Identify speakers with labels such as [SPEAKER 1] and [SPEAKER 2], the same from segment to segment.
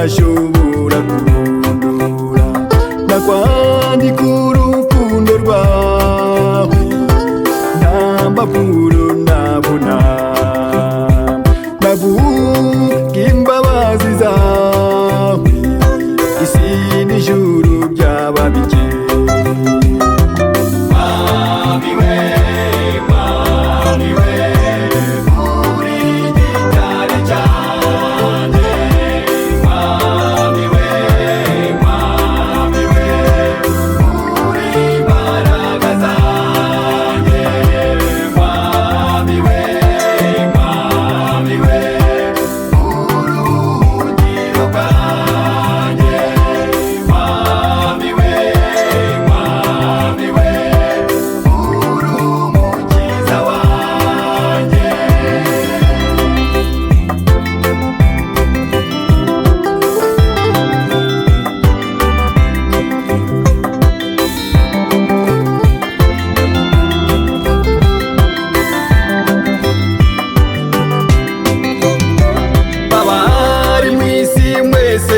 [SPEAKER 1] ntashobora kurondora nakwandika urukundo rwawe nta mpapuro nabona navuga imbabazi zawe isi n'ijuru byaba bike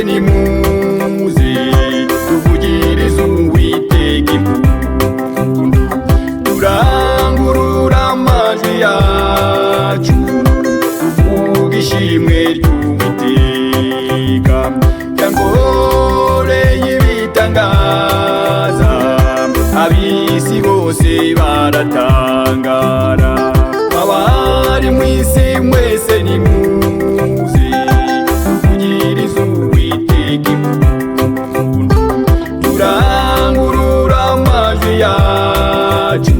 [SPEAKER 1] nimuze tuvugirize Uwiteka impundu turangurura amajwi yacu tuvuga ishimwe ry'Uwiteka yankoreye ibitangaza ab'isi bose baratangara abari mu isi mwese nimuze tuvugirize turangurura amajwi yacu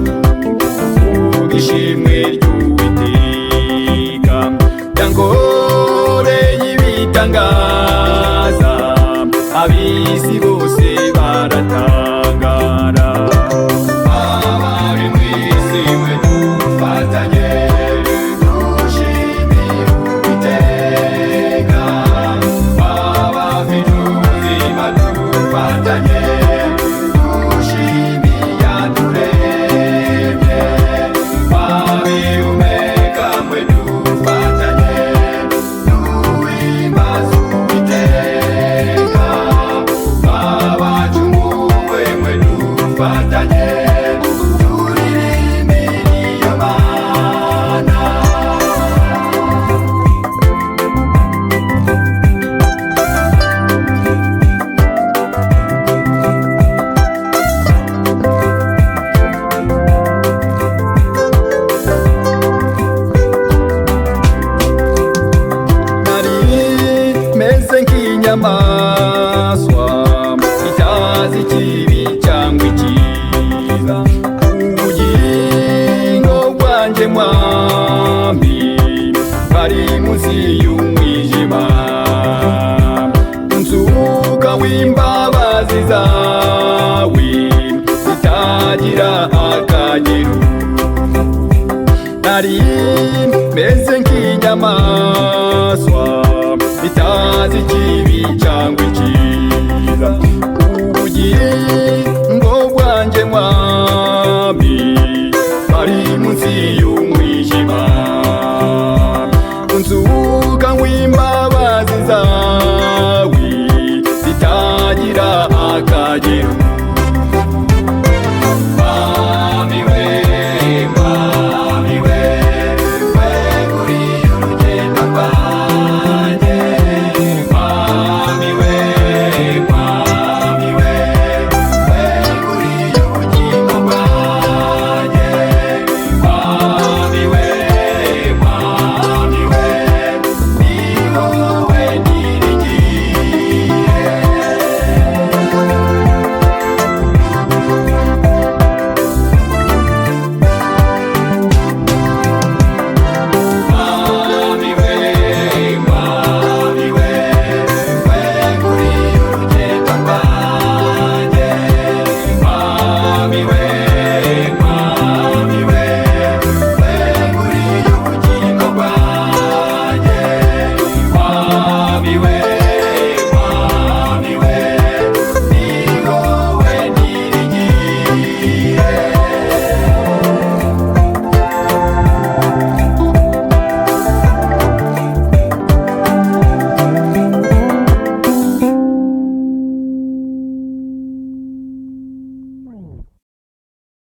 [SPEAKER 1] tuvuga ishimwe ry'Uwiteka yankoreye ibitangaza ab'isi bose baratangara abari mu isi mwe dufatanye inyamaswa itazi ikibi cyangwa icyiza ubugingo bwanjye mwami bari munsi y'umwijima nzuka w'imbabazi zawe zitagira akagero nari meze nk'inyamaswa itazi ikibi cyangwa icyiza ubugingo bwanjye mwami bari munsi y'umwijima nzuka w'imbabazi zawe zitagira akagero